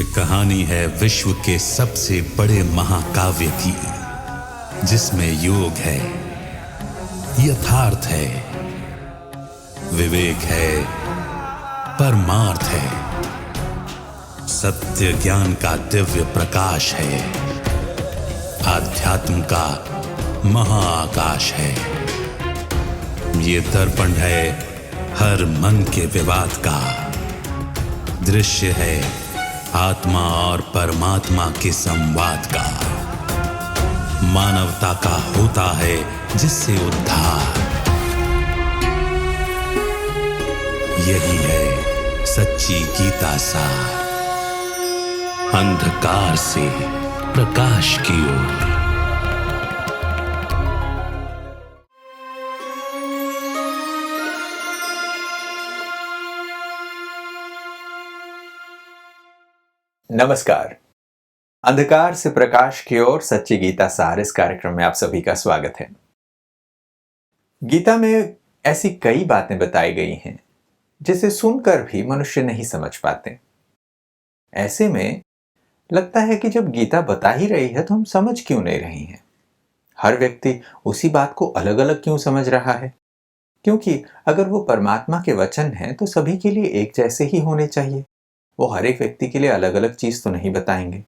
कहानी है विश्व के सबसे बड़े महाकाव्य की, जिसमें योग है, यथार्थ है, विवेक है, परमार्थ है, सत्य ज्ञान का दिव्य प्रकाश है, आध्यात्म का महाआकाश है। ये दर्पण है हर मन के विवाद का, दृश्य है आत्मा और परमात्मा के संवाद का, मानवता का होता है जिससे उद्धार। यही है सच्ची गीता सार, अंधकार से प्रकाश की ओर। नमस्कार। अंधकार से प्रकाश की ओर सच्ची गीता सार इस कार्यक्रम में आप सभी का स्वागत है। गीता में ऐसी कई बातें बताई गई हैं जिसे सुनकर भी मनुष्य नहीं समझ पाते। ऐसे में लगता है कि जब गीता बता ही रही है तो हम समझ क्यों नहीं रहे हैं। हर व्यक्ति उसी बात को अलग अलग क्यों समझ रहा है, क्योंकि अगर वो परमात्मा के वचन हैं तो सभी के लिए एक जैसे ही होने चाहिए। वो हर एक व्यक्ति के लिए अलग अलग चीज तो नहीं बताएंगे।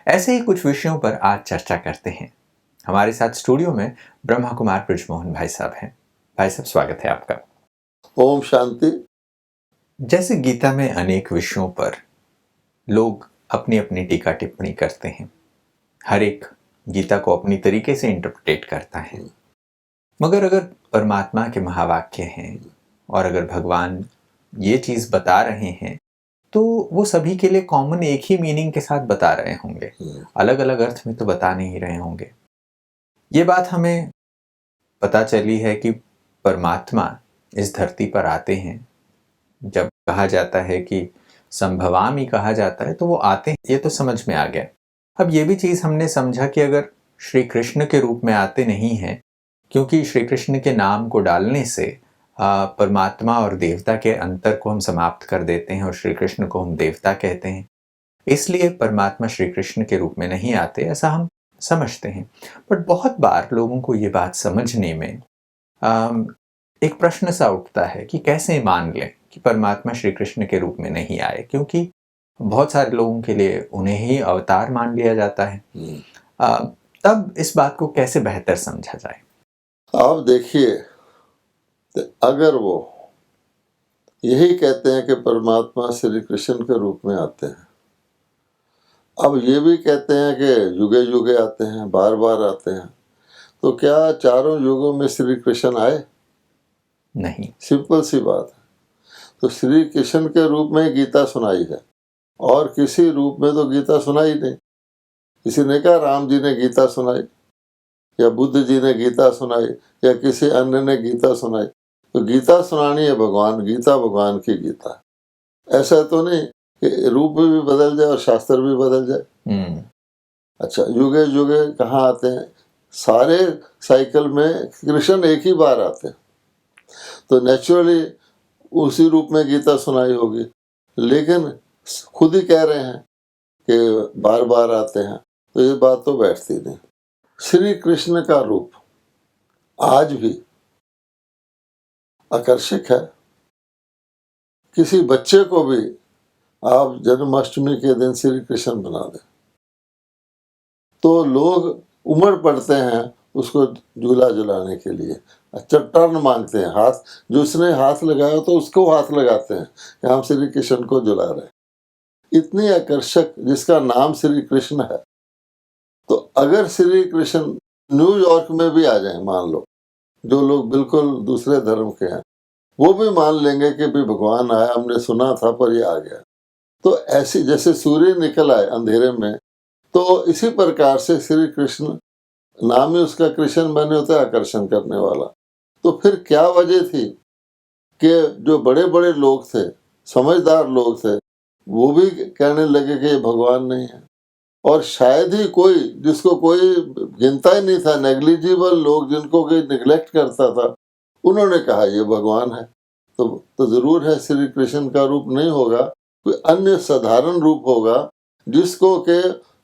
ऐसे ही कुछ विषयों पर आज चर्चा करते हैं। हमारे साथ स्टूडियो में ब्रह्मा कुमार बृजमोहन भाई साहब हैं। भाई साहब, स्वागत है आपका। ओम शांति। जैसे गीता में अनेक विषयों पर लोग अपनी अपनी टीका टिप्पणी करते हैं, हर एक गीता को अपनी तरीके से इंटरप्रेट करता है, मगर अगर परमात्मा के महावाक्य हैं और अगर भगवान ये चीज बता रहे हैं तो वो सभी के लिए कॉमन एक ही मीनिंग के साथ बता रहे होंगे, अलग अलग अर्थ में तो बता नहीं रहे होंगे। ये बात हमें पता चली है कि परमात्मा इस धरती पर आते हैं। जब कहा जाता है कि संभवामि कहा जाता है तो वो आते हैं, ये तो समझ में आ गया। अब ये भी चीज़ हमने समझा कि अगर श्री कृष्ण के रूप में आते नहीं हैं, क्योंकि श्री कृष्ण के नाम को डालने से परमात्मा और देवता के अंतर को हम समाप्त कर देते हैं और श्री कृष्ण को हम देवता कहते हैं, इसलिए परमात्मा श्री कृष्ण के रूप में नहीं आते, ऐसा हम समझते हैं। बट बहुत बार लोगों को ये बात समझने में एक प्रश्न सा उठता है कि कैसे मान लें कि परमात्मा श्री कृष्ण के रूप में नहीं आए, क्योंकि बहुत सारे लोगों के लिए उन्हें ही अवतार मान लिया जाता है। तब इस बात को कैसे बेहतर समझा जाए? आप देखिए, अगर वो यही कहते हैं कि परमात्मा श्री कृष्ण के रूप में आते हैं, अब ये भी कहते हैं कि युगे युगे आते हैं, बार बार आते हैं, तो क्या चारों युगों में श्री कृष्ण आए? नहीं। सिंपल सी बात है। तो श्री कृष्ण के रूप में गीता सुनाई है और किसी रूप में तो गीता सुनाई नहीं। किसी ने कहा राम जी ने गीता सुनाई या बुद्ध जी ने गीता सुनाई या किसी अन्य ने गीता सुनाई। तो गीता सुनानी है भगवान, गीता भगवान की गीता। ऐसा तो नहीं कि रूप भी बदल जाए और शास्त्र भी बदल जाए। अच्छा, युगे युगे कहाँ आते हैं? सारे साइकिल में कृष्ण एक ही बार आते हैं, तो नेचुरली उसी रूप में गीता सुनाई होगी। लेकिन खुद ही कह रहे हैं कि बार बार आते हैं, तो ये बात तो बैठती नहीं। श्री कृष्ण का रूप आज भी आकर्षक है। किसी बच्चे को भी आप जन्माष्टमी के दिन श्री कृष्ण बना दें तो लोग उमड़ पड़ते हैं उसको झूला झुलाने के लिए। अच्छा, टर्न मांगते हैं, हाथ जिसने हाथ लगाया तो उसको हाथ लगाते हैं कि हम श्री कृष्ण को झुला रहे हैं। इतनी आकर्षक जिसका नाम श्री कृष्ण है। तो अगर श्री कृष्ण न्यूयॉर्क में भी आ जाए, मान लो, जो लोग बिल्कुल दूसरे धर्म के हैं वो भी मान लेंगे कि भी भगवान आया, हमने सुना था पर ये आ गया। तो ऐसी जैसे सूर्य निकल आए अंधेरे में, तो इसी प्रकार से श्री कृष्ण, नाम ही उसका कृष्ण बने होता है, आकर्षण करने वाला। तो फिर क्या वजह थी कि जो बड़े बड़े लोग थे, समझदार लोग थे, वो भी कहने लगे कि ये भगवान नहीं है। और शायद ही कोई जिसको कोई गिनता ही नहीं था, नेग्लिजिबल लोग जिनको कोई निगलेक्ट करता था, उन्होंने कहा ये भगवान है। तो जरूर है, श्री कृष्ण का रूप नहीं होगा कोई अन्य साधारण रूप होगा जिसको के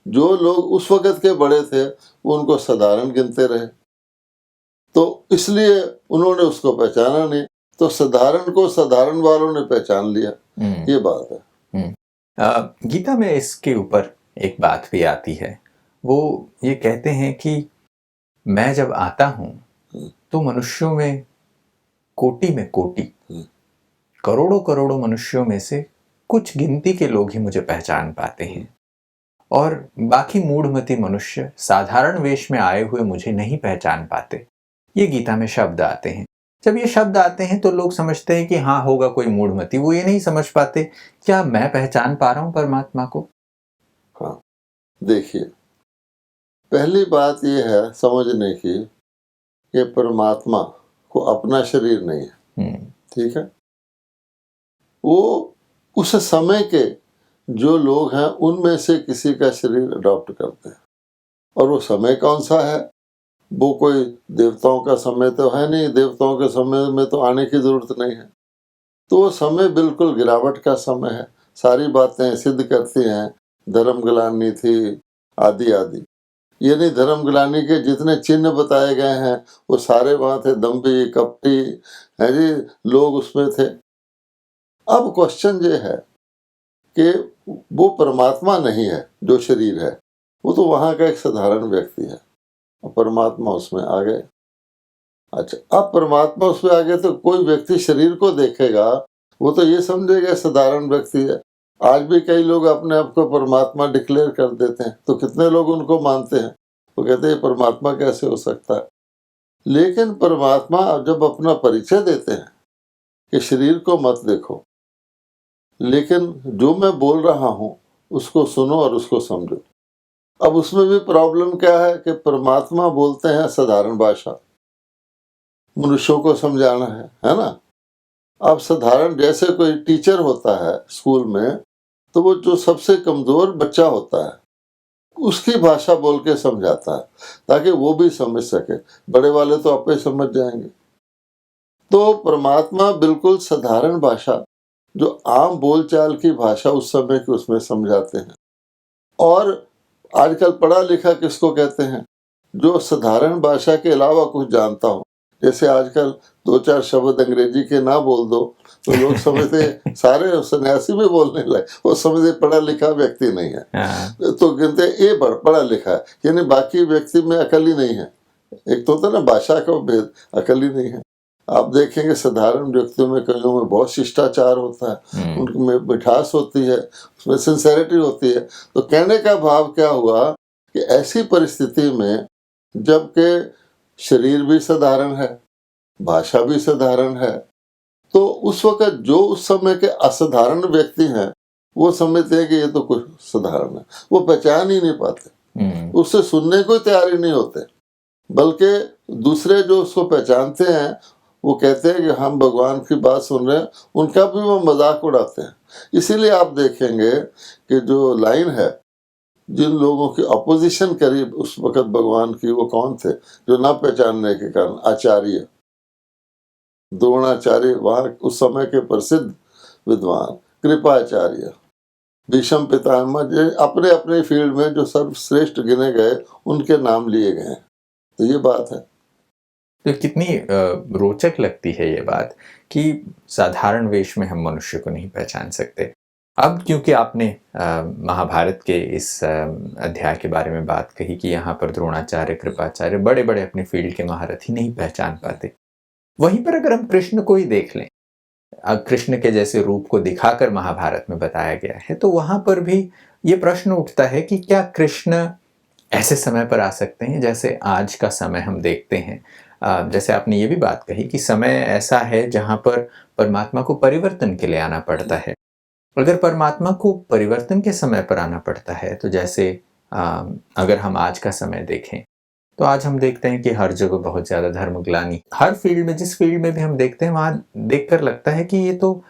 जो लोग उस वक़्त के बड़े थे वो उनको साधारण गिनते रहे, तो इसलिए उन्होंने उसको पहचाना नहीं। तो साधारण को साधारण वालों ने पहचान लिया, ये बात है। गीता में इसके ऊपर एक बात भी आती है, वो ये कहते हैं कि मैं जब आता हूं तो मनुष्यों में कोटि करोड़ों करोड़ों मनुष्यों में से कुछ गिनती के लोग ही मुझे पहचान पाते हैं, और बाकी मूढ़मती मनुष्य साधारण वेश में आए हुए मुझे नहीं पहचान पाते। ये गीता में शब्द आते हैं। जब ये शब्द आते हैं तो लोग समझते हैं कि हाँ होगा कोई मूढ़मती, वो ये नहीं समझ पाते क्या मैं पहचान पा रहा हूं परमात्मा को। हाँ, देखिए, पहली बात यह है समझने की कि परमात्मा को अपना शरीर नहीं है, ठीक है। वो उस समय के जो लोग हैं उनमें से किसी का शरीर अडॉप्ट करते हैं, और वो समय कौन सा है? वो कोई देवताओं का समय तो है नहीं, देवताओं के समय में तो आने की जरूरत नहीं है। तो वो समय बिल्कुल गिरावट का समय है, सारी बातें सिद्ध करती हैं, धर्म ग्लानि थी आदि आदि। यानी धर्म ग्लानि के जितने चिन्ह बताए गए हैं वो सारे वहाँ थे, दम्भी कपटी है जी, लोग उसमें थे। अब क्वेश्चन ये है कि वो परमात्मा नहीं है जो शरीर है, वो तो वहाँ का एक साधारण व्यक्ति है, और परमात्मा उसमें आ गए। अच्छा, अब परमात्मा उसमें आ गए तो कोई व्यक्ति शरीर को देखेगा वो तो ये समझेगा साधारण व्यक्ति है। आज भी कई लोग अपने आप को परमात्मा डिक्लेयर कर देते हैं, तो कितने लोग उनको मानते हैं, वो कहते हैं परमात्मा कैसे हो सकता है। लेकिन परमात्मा जब अपना परिचय देते हैं कि शरीर को मत देखो, लेकिन जो मैं बोल रहा हूं उसको सुनो और उसको समझो। अब उसमें भी प्रॉब्लम क्या है कि परमात्मा बोलते हैं साधारण भाषा, मनुष्यों को समझाना है ना। अब साधारण जैसे कोई टीचर होता है स्कूल में, तो वो जो सबसे कमजोर बच्चा होता है उसकी भाषा बोल के समझाता है ताकि वो भी समझ सके, बड़े वाले तो आपे समझ जाएंगे। तो परमात्मा बिल्कुल साधारण भाषा, जो आम बोलचाल की भाषा उस समय की, उसमें समझाते हैं। और आजकल पढ़ा लिखा किसको कहते हैं? जो साधारण भाषा के अलावा कुछ जानता हो। जैसे आजकल 2-4 शब्द अंग्रेजी के ना बोल दो तो लोग समझते सारे सन्यासी भी बोलने लगे, वो समझते पढ़ा लिखा व्यक्ति नहीं है, तो गिनते ये पढ़ा लिखा है, यानी बाकी व्यक्ति में अकल ही नहीं है। एक तो होता ना भाषा का भेद, अकल ही नहीं है। आप देखेंगे साधारण व्यक्तियों में कईयों में बहुत शिष्टाचार होता है, उनमें मिठास होती है, उसमें सिंसेरिटी होती है। तो कहने का भाव क्या हुआ कि ऐसी परिस्थिति में जबकि शरीर भी साधारण है, भाषा भी साधारण है, तो उस वक्त जो उस समय के असाधारण व्यक्ति हैं वो समझते हैं कि ये तो कुछ साधारण है, वो पहचान ही नहीं पाते, उससे सुनने को तैयार ही नहीं होते, बल्कि दूसरे जो उसको पहचानते हैं वो कहते हैं कि हम भगवान की बात सुन रहे हैं, उनका भी वो मजाक उड़ाते हैं। इसीलिए आप देखेंगे कि जो लाइन है, जिन लोगों की अपोजिशन करी उस वक्त भगवान की, वो कौन थे? जो ना पहचानने के कारण आचार्य, द्रोणाचार्य, वहाँ उस समय के प्रसिद्ध विद्वान, कृपाचार्य, भीष्म पितामह, अपने अपने फील्ड में जो सर्वश्रेष्ठ गिने गए उनके नाम लिए गए। तो ये बात है। तो कितनी रोचक लगती है ये बात कि साधारण वेश में हम मनुष्य को नहीं पहचान सकते। अब क्योंकि आपने महाभारत के इस अध्याय के बारे में बात कही कि यहाँ पर द्रोणाचार्य, कृपाचार्य, बड़े बड़े अपने फील्ड के महारथी नहीं पहचान पाते, वहीं पर अगर हम कृष्ण को ही देख लें, कृष्ण के जैसे रूप को दिखाकर महाभारत में बताया गया है, तो वहां पर भी ये प्रश्न उठता है कि क्या कृष्ण ऐसे समय पर आ सकते हैं जैसे आज का समय हम देखते हैं। जैसे आपने ये भी बात कही कि समय ऐसा है जहां पर परमात्मा को परिवर्तन के लिए आना पड़ता है। अगर परमात्मा को परिवर्तन के समय पर आना पड़ता है, तो जैसे अगर हम आज का समय देखें तो आज हम देखते हैं कि हर जगह बहुत ज़्यादा धर्मग्लानि, हर फील्ड में, जिस फील्ड में भी हम देखते हैं वहाँ देखकर लगता है कि ये तो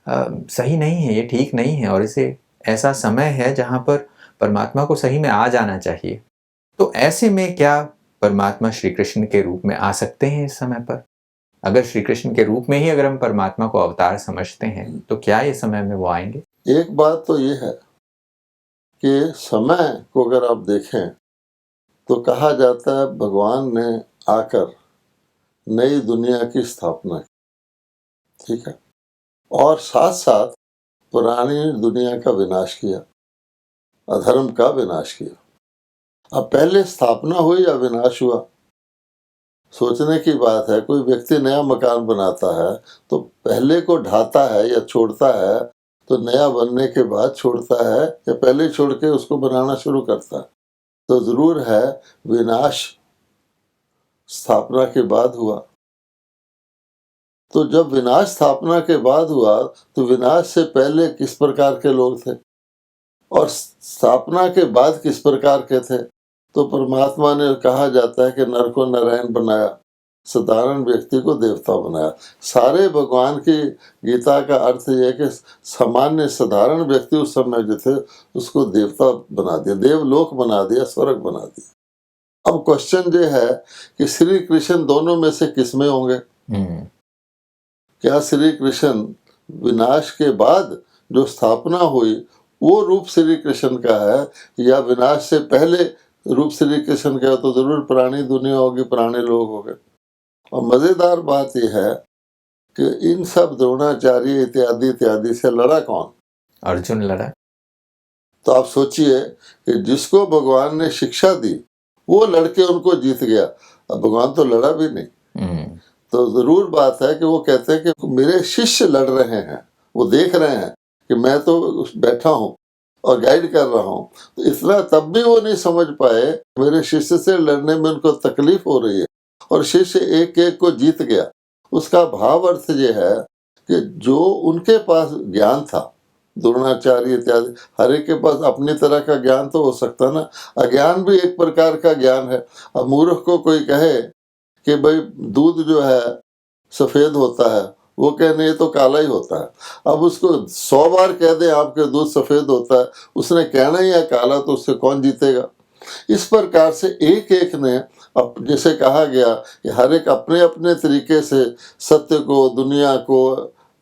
सही नहीं है, ये ठीक नहीं है, और इसे ऐसा समय है जहाँ पर परमात्मा को सही में आ जाना चाहिए। तो ऐसे में क्या परमात्मा श्री कृष्ण के रूप में आ सकते हैं इस समय पर? अगर श्री कृष्ण के रूप में ही अगर हम परमात्मा को अवतार समझते हैं तो क्या ये समय में वो आएंगे? एक बात तो ये है कि समय को अगर आप देखें तो कहा जाता है भगवान ने आकर नई दुनिया की स्थापना की, ठीक है, और साथ साथ पुरानी दुनिया का विनाश किया, अधर्म का विनाश किया। अब पहले स्थापना हुई या विनाश हुआ, सोचने की बात है। कोई व्यक्ति नया मकान बनाता है तो पहले को ढाता है या छोड़ता है, तो नया बनने के बाद छोड़ता है या पहले छोड़ के उसको बनाना शुरू करता है? तो जरूर है विनाश स्थापना के बाद हुआ। तो जब विनाश स्थापना के बाद हुआ तो विनाश से पहले किस प्रकार के लोग थे और स्थापना के बाद किस प्रकार के थे? तो परमात्मा ने कहा जाता है कि नर को नारायण बनाया, साधारण व्यक्ति को देवता बनाया। सारे भगवान की गीता का अर्थ यह है कि सामान्य साधारण व्यक्ति उस समय जो थे उसको देवता बना दिया, देवलोक बना दिया, स्वर्ग बना दिया। अब क्वेश्चन ये है कि श्री कृष्ण दोनों में से किस में होंगे? क्या श्री कृष्ण विनाश के बाद जो स्थापना हुई वो रूप श्री कृष्ण का है, या विनाश से पहले रूप श्री कृष्ण का? तो जरूर पुरानी दुनिया होगी, पुराने लोग होंगे। और मजेदार बात यह है कि इन सब द्रोणाचार्य इत्यादि इत्यादि से लड़ा कौन? अर्जुन लड़ा। तो आप सोचिए कि जिसको भगवान ने शिक्षा दी वो लड़के उनको जीत गया, अब भगवान तो लड़ा भी नहीं। तो जरूर बात है कि वो कहते हैं कि मेरे शिष्य लड़ रहे हैं, वो देख रहे हैं कि मैं तो बैठा हूँ और गाइड कर रहा हूँ, तो इतना तब भी वो नहीं समझ पाए मेरे शिष्य से लड़ने में उनको तकलीफ हो रही है, और शिष्य एक एक को जीत गया। उसका भाव अर्थ ये है कि जो उनके पास ज्ञान था, द्रोणाचार्य इत्यादि, हर एक के पास अपनी तरह का ज्ञान तो हो सकता ना, अज्ञान भी एक प्रकार का ज्ञान है। अब मूर्ख को कोई कहे कि भाई दूध जो है सफ़ेद होता है, वो कहने ये तो काला ही होता है। अब उसको 100 बार कह दे आपके दूध सफ़ेद होता है, उसने कहना ही है काला, तो उससे कौन जीतेगा? इस प्रकार से एक एक ने, अब जैसे कहा गया कि हर एक अपने अपने तरीके से सत्य को, दुनिया को,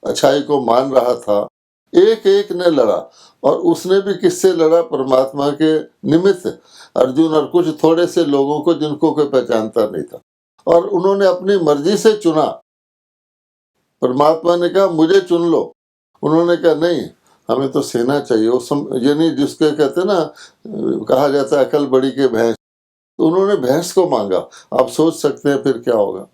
अच्छाई को मान रहा था, एक एक ने लड़ा। और उसने भी किससे लड़ा? परमात्मा के निमित्त अर्जुन और कुछ थोड़े से लोगों को जिनको कोई पहचानता नहीं था, और उन्होंने अपनी मर्जी से चुना। परमात्मा ने कहा मुझे चुन लो, उन्होंने कहा नहीं, हमें तो सेना चाहिए। यानी जिसके कहते ना, कहा जाता है अकल बड़ी के भैंस, तो उन्होंने भैंस को मांगा। आप सोच सकते हैं फिर क्या होगा।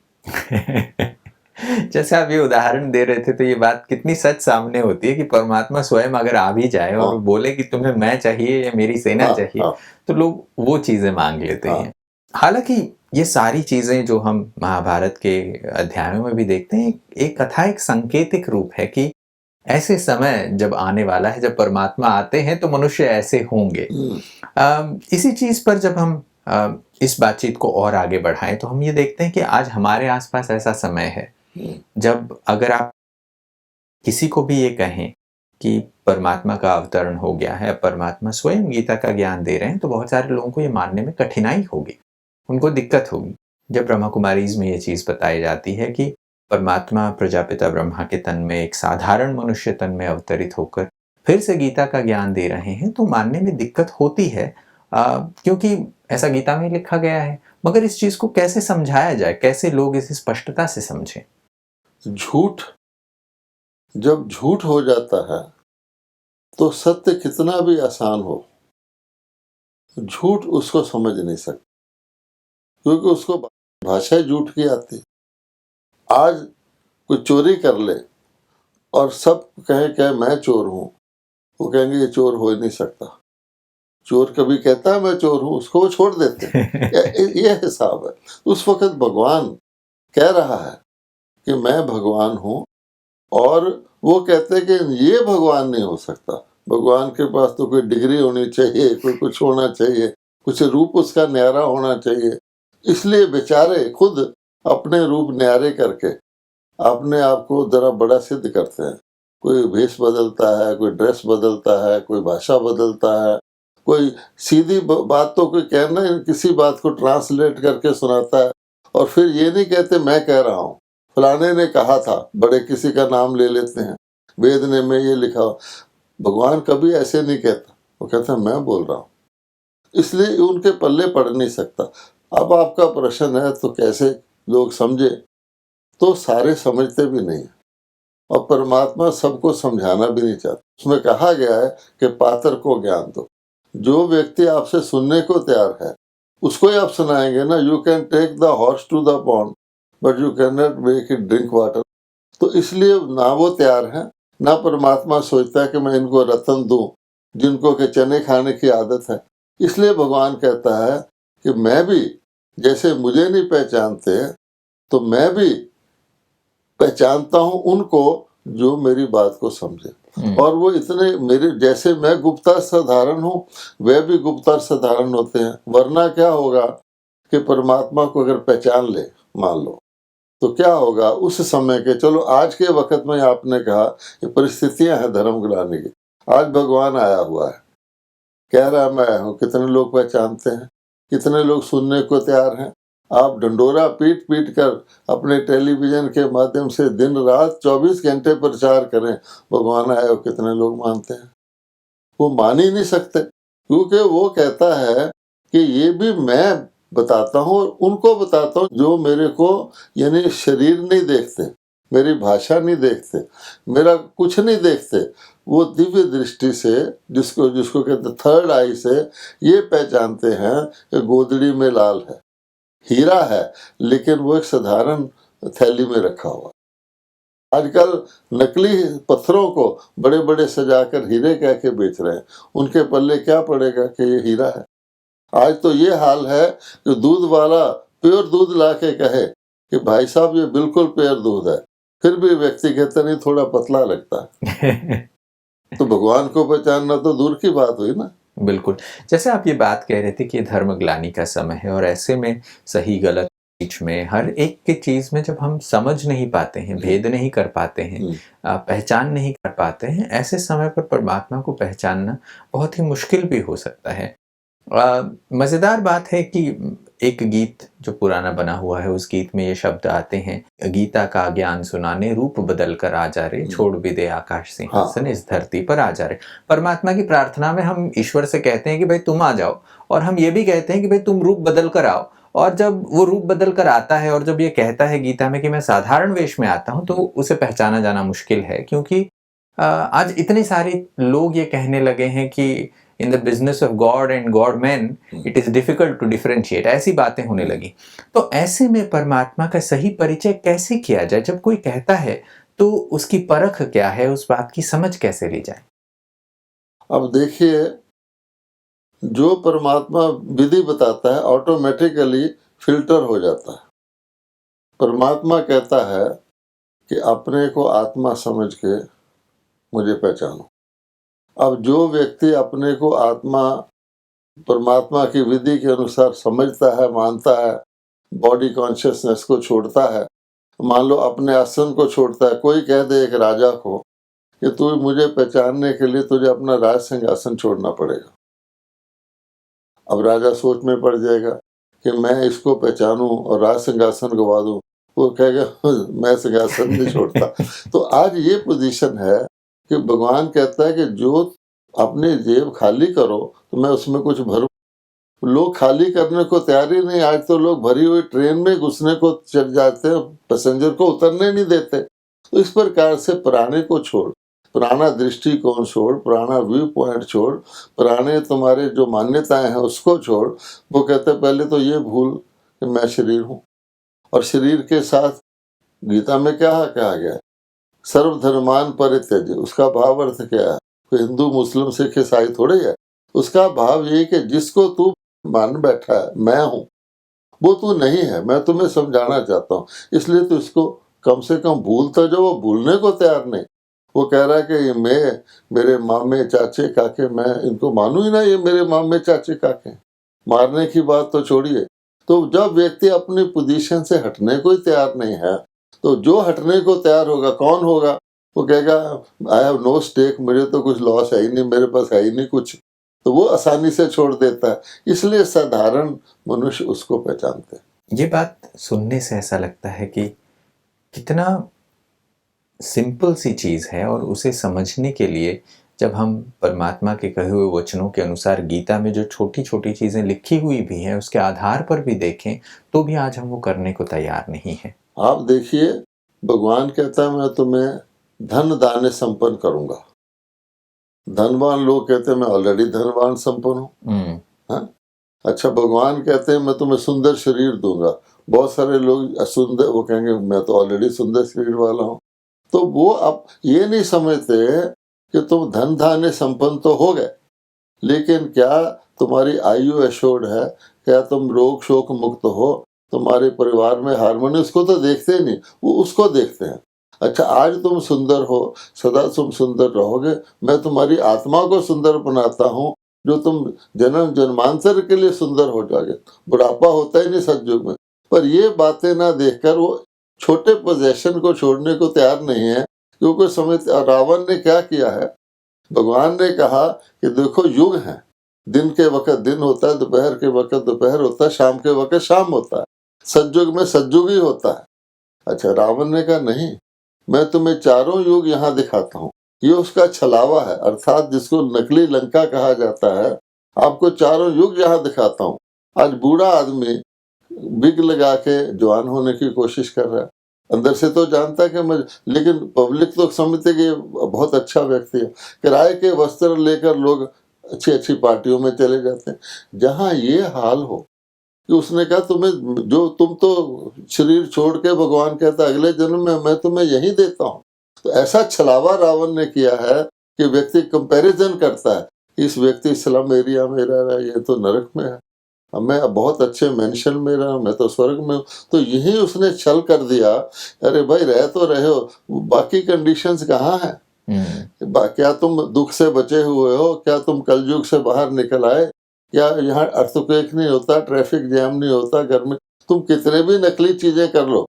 जैसे आप ये उदाहरण दे रहे थे तो ये बात कितनी सच सामने होती है कि परमात्मा स्वयं अगर आ भी जाए और बोले कि तुम्हें मैं चाहिए या मेरी सेना चाहिए, तो लोग वो चीजें मांग लेते हैं। हालांकि ये सारी चीजें जो हम महाभारत के अध्यायों में भी देखते हैं, एक कथा, एक सांकेतिक रूप है कि ऐसे समय जब आने वाला है, जब परमात्मा आते हैं तो मनुष्य ऐसे होंगे। इसी चीज पर जब हम इस बातचीत को और आगे बढ़ाएं तो हम ये देखते हैं कि आज हमारे आसपास ऐसा समय है जब अगर आप किसी को भी ये कहें कि परमात्मा का अवतरण हो गया है, परमात्मा स्वयं गीता का ज्ञान दे रहे हैं, तो बहुत सारे लोगों को ये मानने में कठिनाई होगी, उनको दिक्कत होगी। जब ब्रह्मा कुमारीज में ये चीज़ बताई जाती है कि परमात्मा प्रजापिता ब्रह्मा के तन में, एक साधारण मनुष्य तन में अवतरित होकर फिर से गीता का ज्ञान दे रहे हैं, तो मानने में दिक्कत होती है, क्योंकि ऐसा गीता में लिखा गया है। मगर इस चीज़ को कैसे समझाया जाए, कैसे लोग इसे स्पष्टता से समझें? झूठ जब झूठ हो जाता है तो सत्य कितना भी आसान हो, झूठ उसको समझ नहीं सकता, क्योंकि उसको भाषा झूठ की आती। आज कोई चोरी कर ले और सब कहे मैं चोर हूं, वो कहेंगे ये चोर हो ही नहीं सकता। चोर कभी कहता है मैं चोर हूं, उसको वो छोड़ देते हैं। ये हिसाब है। उस वक्त भगवान कह रहा है कि मैं भगवान हूं, और वो कहते हैं कि ये भगवान नहीं हो सकता। भगवान के पास तो कोई डिग्री होनी चाहिए, कोई कुछ होना चाहिए, कुछ रूप उसका न्यारा होना चाहिए। इसलिए बेचारे खुद अपने रूप न्यारे करके अपने आप को जरा बड़ा सिद्ध करते हैं। कोई भेष बदलता है, कोई ड्रेस बदलता है, कोई भाषा बदलता है, कोई सीधी बात तो कोई कहना किसी बात को ट्रांसलेट करके सुनाता है, और फिर ये नहीं कहते मैं कह रहा हूँ, फलाने ने कहा था, बड़े किसी का नाम ले लेते हैं, वेद ने में ये लिखा। भगवान कभी ऐसे नहीं कहता, वो कहता मैं बोल रहा हूँ, इसलिए उनके पल्ले पड़ नहीं सकता। अब आपका प्रश्न है तो कैसे लोग समझे, तो सारे समझते भी नहीं, और परमात्मा सबको समझाना भी नहीं चाहता। उसमें कहा गया है कि पात्र को ज्ञान दो। जो व्यक्ति आपसे सुनने को तैयार है उसको ही आप सुनाएंगे ना। You can take the horse to the pond but you can not make it drink water. तो इसलिए ना वो तैयार है, ना परमात्मा सोचता है कि मैं इनको रतन दूं जिनको के चने खाने की आदत है। इसलिए भगवान कहता है कि मैं भी, जैसे मुझे नहीं पहचानते तो मैं भी पहचानता हूं उनको जो मेरी बात को समझे। और वो इतने मेरे जैसे, मैं गुप्ता साधारण हूं, वे भी गुप्ता साधारण होते हैं। वरना क्या होगा कि परमात्मा को अगर पहचान ले मान लो, तो क्या होगा उस समय के, चलो आज के वक्त में आपने कहा कि परिस्थितियां हैं धर्म गिराने की। आज भगवान आया हुआ है, कह रहा मैं आया हूँ, कितने लोग पहचानते हैं, कितने लोग सुनने को तैयार हैं। आप ढंडोरा पीट पीट कर अपने टेलीविजन के माध्यम से दिन रात 24 घंटे प्रचार करें भगवान आए हो, कितने लोग मानते हैं? वो मान ही नहीं सकते, क्योंकि वो कहता है कि ये भी मैं बताता हूँ और उनको बताता हूँ जो मेरे को, यानी शरीर नहीं देखते, मेरी भाषा नहीं देखते, मेरा कुछ नहीं देखते, वो दिव्य दृष्टि से, जिसको जिसको कहते थर्ड आई से ये पहचानते हैं कि गोदड़ी में लाल है, हीरा है, लेकिन वो एक साधारण थैली में रखा हुआ। आजकल नकली पत्थरों को बड़े बड़े सजाकर हीरे कह के बेच रहे हैं, उनके पल्ले क्या पड़ेगा कि ये हीरा है। आज तो ये हाल है कि दूध वाला प्योर दूध ला के कहे कि भाई साहब ये बिल्कुल प्योर दूध है, फिर भी व्यक्ति कहता नहीं थोड़ा पतला लगता है। तो भगवान को पहचानना तो दूर की बात हुई ना। बिल्कुल, जैसे आप ये बात कह रहे थे कि धर्मग्लानि का समय है और ऐसे में सही गलत बीच में हर एक की चीज में जब हम समझ नहीं पाते हैं, भेद नहीं कर पाते हैं, पहचान नहीं कर पाते हैं, ऐसे समय पर परमात्मा को पहचानना बहुत ही मुश्किल भी हो सकता है। मज़ेदार बात है कि एक गीत जो पुराना बना हुआ है, उस गीत में ये शब्द आते हैं, गीता का ज्ञान सुनाने रूप बदल कर आ जा रे, छोड़ भी दे आकाश सिंहासन इस धरती पर आ जा रे। परमात्मा की प्रार्थना में हम ईश्वर से कहते हैं कि भाई तुम आ जाओ, और हम ये भी कहते हैं कि भाई तुम रूप बदल कर आओ। और जब वो रूप बदल कर आता है और जब ये कहता है गीता में कि मैं साधारण वेश में आता हूँ, तो उसे पहचाना जाना मुश्किल है, क्योंकि आज इतने सारे लोग ये कहने लगे हैं कि in the business of God and God men, it is difficult to differentiate, ऐसी बातें होने लगी। तो ऐसे में परमात्मा का सही परिचय कैसे किया जाए? जब कोई कहता है तो उसकी परख क्या है, उस बात की समझ कैसे ली जाए? अब देखिए, जो परमात्मा विधि बताता है ऑटोमेटिकली फिल्टर हो जाता है। परमात्मा कहता है कि अपने को आत्मा समझ के मुझे पहचानो। अब जो व्यक्ति अपने को आत्मा परमात्मा की विधि के अनुसार समझता है, मानता है, बॉडी कॉन्शियसनेस को छोड़ता है, मान लो अपने आसन को छोड़ता है। कोई कह दे एक राजा को कि तू मुझे पहचानने के लिए तुझे अपना राज सिंहासन छोड़ना पड़ेगा। अब राजा सोच में पड़ जाएगा कि मैं इसको पहचानूं और राज सिंहासन गवा दूं, वो कहेगा मैं सिंहासन नहीं छोड़ता। तो आज ये पोजीशन है कि भगवान कहता है कि जो अपनी जेब खाली करो तो मैं उसमें कुछ भरूं। लोग खाली करने को तैयार ही नहीं। आज तो लोग भरी हुई ट्रेन में घुसने को चढ़ जाते हैं, पैसेंजर को उतरने नहीं देते। तो इस प्रकार से पुराने को छोड़, पुराना दृष्टिकोण छोड़, पुराना व्यू पॉइंट छोड़, पुराने तुम्हारे जो मान्यताएं हैं उसको छोड़। वो कहते पहले तो ये भूल कि मैं शरीर हूँ, और शरीर के साथ गीता में क्या कहा गया, सर्वधर्मान परित्यज्य। उसका भाव अर्थ क्या है? कोई हिंदू मुस्लिम सिख ईसाई थोड़े है। उसका भाव ये कि जिसको तू मान बैठा है मैं हूँ, वो तू नहीं है। मैं तुम्हें समझाना चाहता हूँ, इसलिए तो इसको कम से कम भूल तो जो, वो भूलने को तैयार नहीं। वो कह रहा है कि मैं, मेरे मामे चाचे काके, मैं इनको मानूं ही ना, ये मेरे मामे चाचे काके। मारने की बात तो छोड़िए। तो जब व्यक्ति अपनी पोजीशन से हटने को ही तैयार नहीं है, तो जो हटने को तैयार होगा कौन होगा? वो कहेगा आई हैव नो स्टेक, मुझे तो कुछ लॉस है ही नहीं, मेरे पास है ही नहीं कुछ। तो वो आसानी से छोड़ देता है। इसलिए साधारण मनुष्य उसको पहचानते हैं। ये बात सुनने से ऐसा लगता है कि कितना सिंपल सी चीज़ है, और उसे समझने के लिए जब हम परमात्मा के कहे हुए वचनों के अनुसार गीता में जो छोटी छोटी चीज़ें लिखी हुई भी हैं उसके आधार पर भी देखें तो भी आज हम वो करने को तैयार नहीं हैं। आप देखिए, भगवान कहता है मैं तुम्हें धन दाने संपन्न करूंगा। धनवान लोग कहते हैं मैं ऑलरेडी धनवान संपन्न हूँ। हाँ? अच्छा, भगवान कहते हैं मैं तुम्हें सुंदर शरीर दूंगा। बहुत सारे लोग असुंदर, वो कहेंगे मैं तो ऑलरेडी सुंदर शरीर वाला हूँ। तो वो आप ये नहीं समझते कि तुम धन धान्य संपन्न तो हो गए, लेकिन क्या तुम्हारी आयु एश्योर्ड है? क्या तुम रोग शोक मुक्त हो? तुम्हारे परिवार में हार्मोनी? उसको तो देखते ही नहीं, वो उसको देखते हैं। अच्छा, आज तुम सुंदर हो, सदा तुम सुंदर रहोगे, मैं तुम्हारी आत्मा को सुंदर बनाता हूँ, जो तुम जन्म जन्मांतर के लिए सुंदर हो जाओगे। बुढ़ापा होता ही नहीं सतयुग में। पर ये बातें ना देखकर वो छोटे पोजेशन को छोड़ने को तैयार नहीं है, क्योंकि समझ रावण ने क्या किया है, भगवान ने कहा कि देखो युग है, दिन के वक्त दिन होता है, दोपहर के वक्त दोपहर होता है, शाम के वक्त शाम होता है, सतयुग में सतयुग ही होता है। अच्छा, रावण ने कहा नहीं, मैं तुम्हें चारों युग यहाँ दिखाता हूँ। ये उसका छलावा है, अर्थात जिसको नकली लंका कहा जाता है। आपको चारों युग यहाँ दिखाता हूँ। आज बूढ़ा आदमी बिग लगा के जवान होने की कोशिश कर रहा है, अंदर से तो जानता है कि मैं, लेकिन पब्लिक तो समझते कि बहुत अच्छा व्यक्ति है। किराए के वस्त्र लेकर लोग अच्छी अच्छी पार्टियों में चले जाते हैं। जहाँ ये हाल हो कि उसने कहा तुम्हें जो तुम तो शरीर छोड़ के, भगवान कहता अगले जन्म में मैं तुम्हें यही देता हूँ। तो ऐसा छलावा रावण ने किया है कि व्यक्ति कंपैरिजन करता है, इस व्यक्ति स्लम एरिया में रह रहा है, ये तो नरक में है, मैं बहुत अच्छे मेंशन में रहा, मैं तो स्वर्ग में हूँ। तो यही उसने छल कर दिया। अरे भाई, रह तो रहे हो, बाकी कंडीशंस कहाँ हैं? क्या तुम दुख से बचे हुए हो? क्या तुम कलयुग से बाहर निकल आए? क्या यहाँ अर्थक्वेक नहीं होता, ट्रैफिक जैम नहीं होता, गर्मी? तुम कितने भी नकली चीजें कर लो,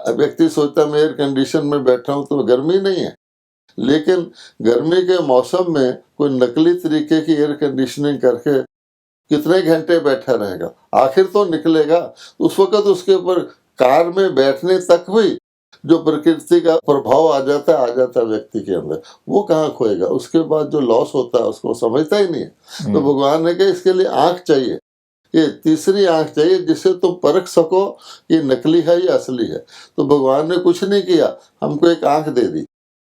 व्यक्ति सोचता मैं एयर कंडीशन में बैठा हूँ तो गर्मी नहीं है, लेकिन गर्मी के मौसम में कोई नकली तरीके की एयर कंडीशनिंग करके कितने घंटे बैठा रहेगा? आखिर तो निकलेगा। उस वक्त उसके ऊपर कार में बैठने तक भी जो प्रकृति का प्रभाव आ जाता है व्यक्ति के अंदर, वो कहाँ खोएगा? उसके बाद जो लॉस होता है उसको समझता ही नहीं है। तो भगवान ने कहा इसके लिए आंख चाहिए, ये तीसरी आंख चाहिए, जिससे तुम परख सको कि नकली है या असली है। तो भगवान ने कुछ नहीं किया, हमको एक आंख दे दी,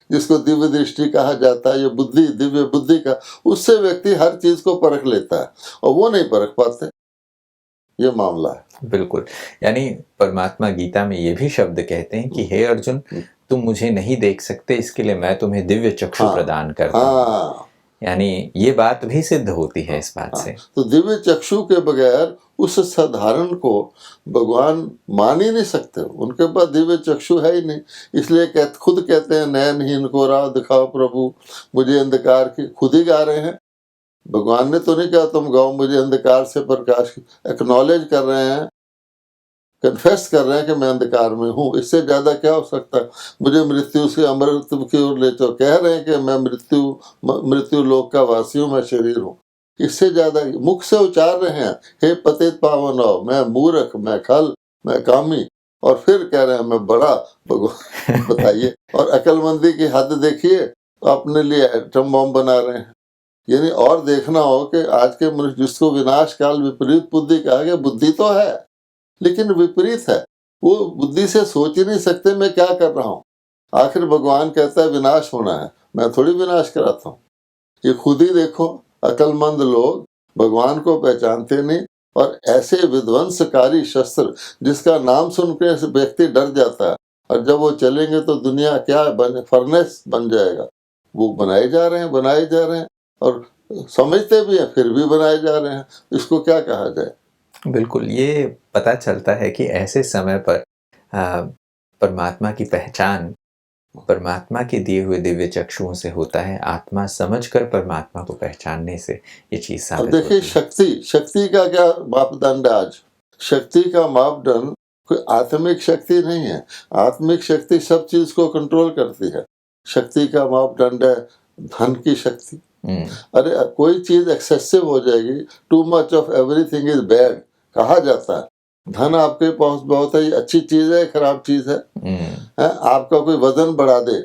जिसको दिव्य दृष्टि कहा जाता है, ये बुद्धि, दिव्य बुद्धि का। उससे व्यक्ति हर चीज को परख लेता है, और वो नहीं परख पाते। ये मामला है। बिल्कुल, यानी परमात्मा गीता में ये भी शब्द कहते हैं कि हे अर्जुन, तुम मुझे नहीं देख सकते, इसके लिए मैं तुम्हें दिव्य चक्षु प्रदान करता हूँ। यानी ये बात भी सिद्ध होती है इस बात से। तो दिव्य चक्षु के बगैर उस साधारण को भगवान मान ही नहीं सकते, उनके पास दिव्य चक्षु है ही नहीं। इसलिए खुद कहते हैं नयनहीन को राह दिखाओ प्रभु, मुझे अंधकार की। खुद ही गा रहे हैं, भगवान ने तो नहीं कहा तुम गाओ मुझे अंधकार से प्रकाश की। एक्नॉलेज कर रहे हैं, कन्फेस कर रहे हैं कि मैं अंधकार में हूँ। इससे ज्यादा क्या हो सकता है? मुझे मृत्यु से अमृत की ओर ले चलो, कह रहे हैं कि मैं मृत्यु लोक का वासी हूँ, मैं शरीर हूँ। इससे ज्यादा मुख से उच्चार रहे हैं, हे पतित पावन हो, मैं मूर्ख, मैं खल, मैं कामी, और फिर कह रहे हैं मैं बड़ा। भगवान बताइए, और अकलमंदी की हद देखिए, तो अपने लिए एटम बम बना रहे हैं। यानी और देखना हो कि आज के मनुष्य, जिसको विनाश काल विपरीत बुद्धि कहा गया, बुद्धि तो है लेकिन विपरीत है। वो बुद्धि से सोच ही नहीं सकते मैं क्या कर रहा हूँ। आखिर भगवान कहता है विनाश होना है, मैं थोड़ी विनाश कराता हूँ। ये खुद ही देखो, अकलमंद लोग भगवान को पहचानते नहीं, और ऐसे विध्वंसकारी शस्त्र जिसका नाम सुनकर व्यक्ति डर जाता है, और जब वो चलेंगे तो दुनिया क्या फर्नेस बन जाएगा। वो बनाए जा रहे हैं और समझते भी हैं, फिर भी बनाए जा रहे हैं। इसको क्या कहा जाए? बिल्कुल, ये पता चलता है कि ऐसे समय पर परमात्मा की पहचान परमात्मा के दिए हुए दिव्य चक्षुओं से होता है। आत्मा समझकर परमात्मा को पहचानने से ये चीज साबित होती है। देखिए, शक्ति का क्या मापदंड है आज? शक्ति का मापदंड कोई आत्मिक शक्ति नहीं है। आत्मिक शक्ति सब चीज को कंट्रोल करती है। शक्ति का मापदंड है धन की शक्ति। अरे कोई चीज एक्सेसिव हो जाएगी, too much of everything is bad कहा जाता है। धन आपके पास बहुत है, अच्छी चीज है, खराब चीज है? आपका कोई वजन बढ़ा दे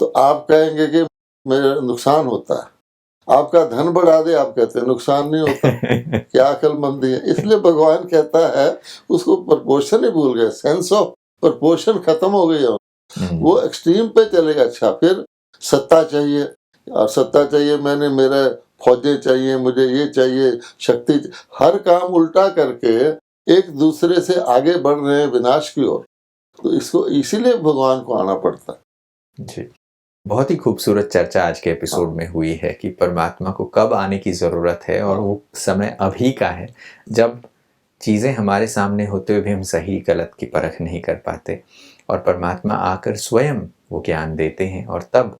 तो आप कहेंगे कि मेरा नुकसान होता है। आपका धन बढ़ा दे, आप कहते हैं नुकसान नहीं होता। क्या अक्लमंदी है। इसलिए भगवान कहता है, उसको प्रपोर्शन ही भूल गए, सेंस ऑफ प्रपोर्शन खत्म हो गई है। वो एक्सट्रीम पे चलेगा। अच्छा, फिर सत्ता चाहिए, और सत्ता चाहिए मैंने मेरा फौजें चाहिए, मुझे ये चाहिए, शक्ति, हर काम उल्टा करके एक दूसरे से आगे बढ़ रहे हैं विनाश की ओर। तो इसको इसीलिए भगवान को आना पड़ता है। जी, बहुत ही खूबसूरत चर्चा आज के एपिसोड में हुई है कि परमात्मा को कब आने की ज़रूरत है, और वो समय अभी का है जब चीज़ें हमारे सामने होते हुए भी हम सही गलत की परख नहीं कर पाते, और परमात्मा आकर स्वयं वो ज्ञान देते हैं, और तब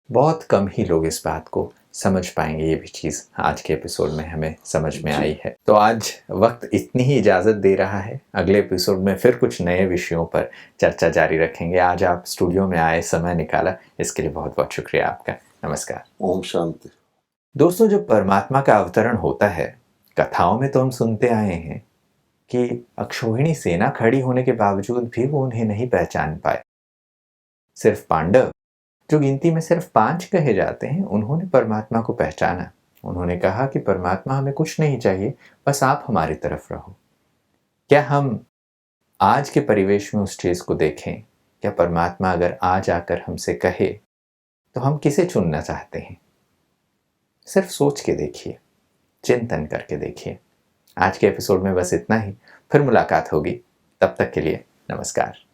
बहुत कम ही लोग इस बात को समझ पाएंगे। ये भी चीज़ आज के एपिसोड में हमें समझ में आई है। तो आज वक्त इतनी ही इजाज़त दे रहा है। अगले एपिसोड में फिर कुछ नए विषयों पर चर्चा जारी रखेंगे। आज आप स्टूडियो में आए, समय निकाला, इसके लिए बहुत बहुत शुक्रिया आपका। नमस्कार। ओम शांति। दोस्तों, जब परमात्मा का अवतरण होता है, कथाओं में तो हम सुनते आए हैं कि अक्षौहिणी सेना खड़ी होने के बावजूद भी वो उन्हें नहीं पहचान पाए। सिर्फ पांडव, जो गिनती में सिर्फ 5 कहे जाते हैं, उन्होंने परमात्मा को पहचाना। उन्होंने कहा कि परमात्मा, हमें कुछ नहीं चाहिए, बस आप हमारी तरफ रहो। क्या हम आज के परिवेश में उस चीज़ को देखें? क्या परमात्मा अगर आज आकर हमसे कहे तो हम किसे चुनना चाहते हैं? सिर्फ सोच के देखिए, चिंतन करके देखिए। आज के एपिसोड में बस इतना ही। फिर मुलाकात होगी। तब तक के लिए नमस्कार।